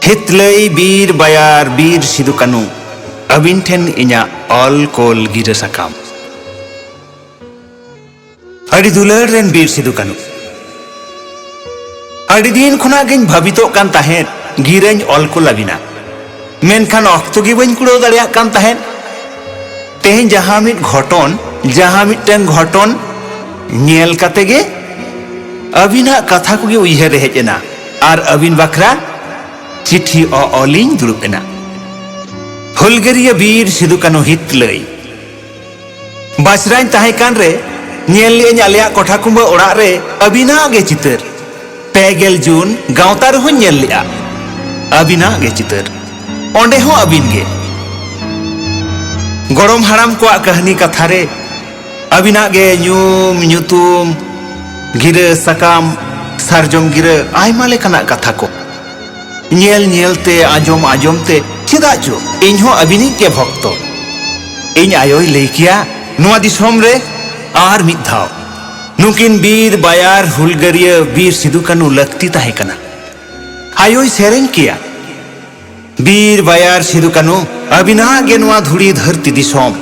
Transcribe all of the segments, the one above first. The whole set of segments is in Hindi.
हितलई बीर बायार बीर सिदु कानू अबिन ठेन इन्या ऑल कोल गिरा साकाम अड़ी दुलर रेन बीर सिदु कानू अड़ी दिन खुना गिन भाबितो कान ताहेन गिरेन ऑल को लाबिना मेनखान अक्तो गे बइन कुड़ो दाड़िया कान ताहेन तेहेन जहां मिट घटन नेल काते गे अबिना कथा को गे उइहर हेजना आर अबिन बखरा चिट्ठी ऑलिंग दुरुबेना हुलगरिया बीर सिदु कानू हितलई बासराइन ताहे कान रे नेल लेन आलिया कोठा कुंबा ओड़ा रे अबिना गे चितर 2 जून गावता रहो नेल लिया अबिना गे चितर ओंडे हो अबिन गे गरम हाराम को कहानी कथा रे अबिना गे न्यूम न्यूतुम गिरे सकाम सारजम गिरे आयमा लेकाना कथा को नेल नेलते आजम आजमते चेदा चो इन हो अबिनी के भक्तो इन आयोय लैकिया नुआ दिसोम रे आर मिद धाव नुकिन बीर बायार हुलगरिया बीर सिदु कानू लक्ति ताहे कना आयोय सेरेन किया बीर बायार सिदु कानू अबिना गे नुआ धुड़ी धरती दिसोम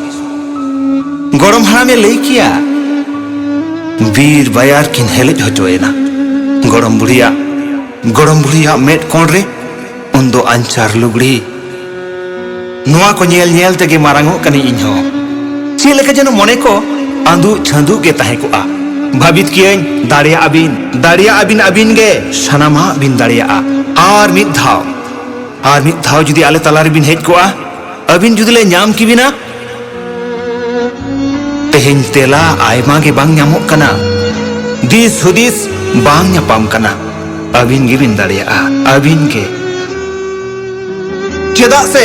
गरम हारामे लैकिया बीर बायार किन हेलेज होचोएना गरम बुढ़िया मेट कोण रे उन्दो अंचार लुगड़ी नुआ को नेल नेल तेगे मारांगो कनी इन्हो चे लेका जनो मने को आंदू छंदू के ताहे को आ भाबित कियन दाड़िया अबिन अबिन गे सनामा बिन दाड़िया आर मिद धाव जुदी आले तलार बिन हेज को आ अबिन जुदी ले न्याम की बिना तेहेन तेला आयमा गे बांग न्यामोक कना दिस हुदिस बांग न्यापाम कना अबिन गे बिन दाड़िया अबिन गे चेदा से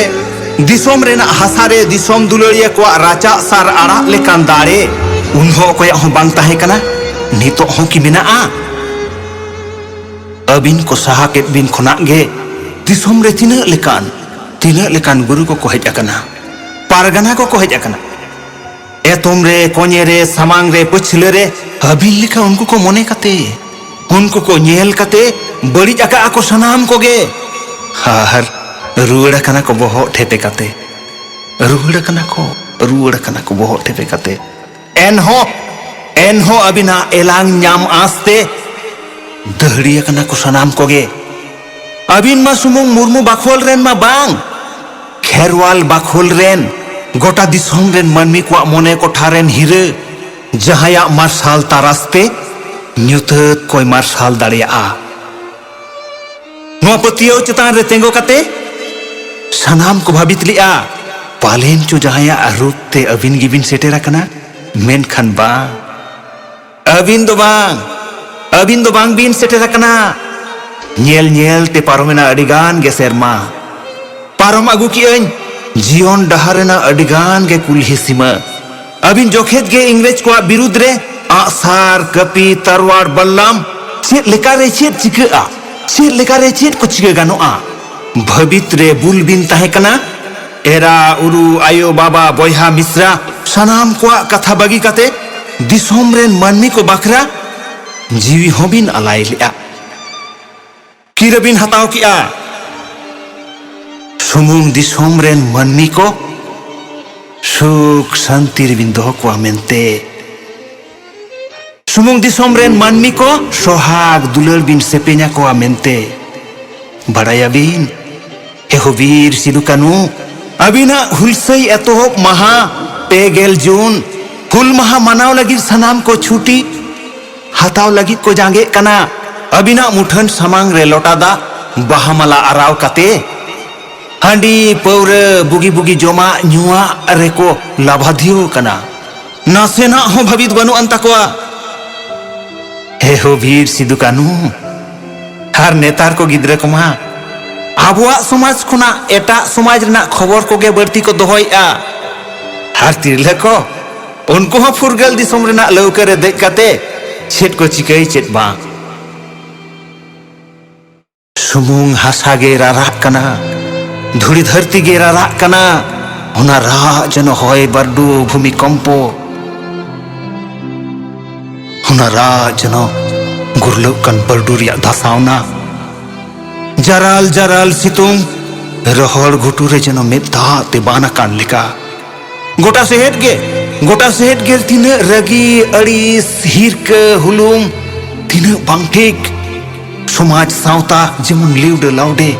दिसोम रेना हासारे दिसोम दुलड़िया को राचा सार आड़ा लेकान दाड़े उन्हो कोया हो बांग ताहे कना नितो हो की बिना आ अबिन को सहा के बिन खुना गे दिसोम रे तिना लेकान गुरु को हेज अकना पारगना को हेज अकना एतोम रे कोने रे समांग रे पछले रे अबिन लेका उनको को मने कते उनको को नेल कते बड़ी अका को सनाम को गे हार रुवड़ कना को बोहो ठेपे कते रुवड़ कना को बोहो ठेपे कते एनहो अबिना एलांग न्याम आस्ते दहड़िया कना को सनाम को गे अबिन मा सुमुंग मुर्मू बाखोल रेन मा बांग खेरवाल बाखोल रेन गोटा दिसोम रेन मनमी को मोने को ठारेन हिरे जहाया मार्शाल तारास्ते न्यूतत कोई मार्शाल दाड़िया आ नुआ पतियो चेतान रे तेंगो कते सनाम को भाबित लिया पालेन चो जहाया अरुते अबिन गिबिन सेटेरा कना मेन खान बांग अबिन दो बांग बिन सेटेरा कना नेल ते पारोमेना अडिगान गे सेरमा पारोम अगु कियन जीवन डहारेना अडिगान गे कुल्ही सीमा अबिन जोखेत गे इंग्रेज को विरुद्ध रे आसार कपी तरवार बल्लाम चेत लेकारे चेत चिका चेत लेकारे चेत को चिका गानोआ भबित रे बुल बिन ताहे कना एरा उरु आयो बाबा बोयहा मिश्रा सनाम को कथा बागी कते दिसोम रेन मनमी को बखरा जीवी होबिन अलाय लिया किरबिन हताव किया सुमुंग दिसोम रेन मनमी को सुख शांति रिबिन दोह को मेनते सुमुंग दिसोम रेन मनमी को सोहाग दुलर बिन सेपे냐 को मेनते बड़ाया बिन एहो बीर सिदु कानू अबिना हुलसई एतोहब महा 2 जून हुल महा मनाव लगी सनाम को छुट्टी हताव लगी को जांगे कना अबिना मुठन समांग रे लोटादा बहामला आराव कते हांडी पौर बुगी जोमा नुआ रे को लाभाधियो कना नासेना हो भवित बनु अंता को एहो बीर सिदु कानू हर नेतार को गिद्रे को मा आबुआ समाज खुना एटा समाज रना खबर को गे बढ़ती को दोहया हर तिरले को उनको हो फुरगल दिसोम रना लौके रे देख कते छेट को चिकई चेत बा सुमुंग हासा गे राराक कना धुड़ी धरती गे राराक कना हुना रा जनो होय बरडू भूमिकंपो हुना रा जनो गुरलौकन बरडू रिया धसावना jaral jaral situng rohor ghuture jeno medha te bana kan leka gota sehet ge tina ragi aris hirka hulum tina bang thik somaj sauta jemon liude laude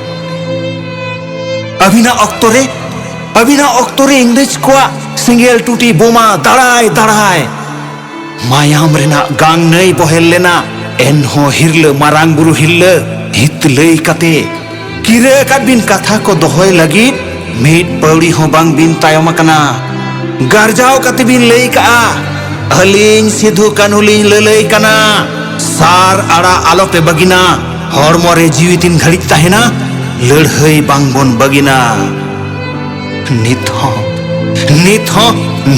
abina oktore English kwa single tuti boma darai mayam rena gang nei bohel lena enho hirle marang buru hirle hit lei kate kira kat bin katha ko dohoy lagi mid pauri ho bang bin tayom akana garjao kate bin lei ka aling sidhu kanulin lelei kana sar ara alope bagina hormore jiwitin ghadik tahena ladhai bang bon bagina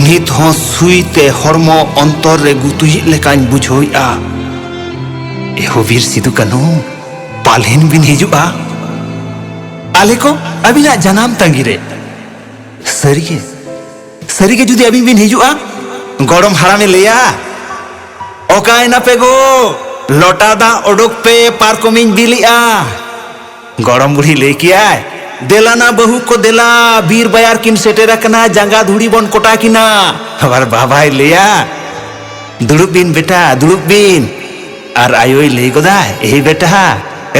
nit ho suite hormo ontor re gutui lekañ bujhoia eho bir sidu kanu palhen bin hijua ale ko abina janam tangire sarige judi abin bin hijua gorom harame leya okay na pego lota da odok pe parkomin bilia gorom buri lekiya delana bahu ko dela bir bayar kin setera kana janga dhuri bon kota kina abar babai leya duruk bin beta duruk bin ar ayoy lei goda ei beta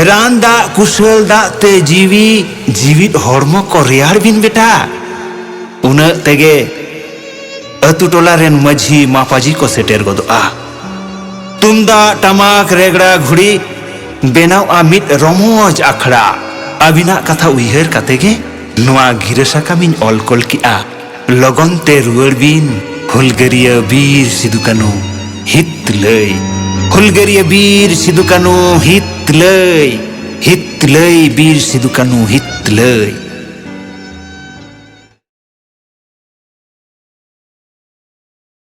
ran da kusal da te jivit hormo ko rear bin beta una tege atu tola ren majhi mapaji ko seter goda tumda tamak regda ghuri benau amit romoj akhda abina katha uiher katege noa ghira sakamin olkol kia logon te ruar bin hulgariya bir sidu kanu hit lei hulgariya bir sidu kanu hit lei bir sidu kanu hit lei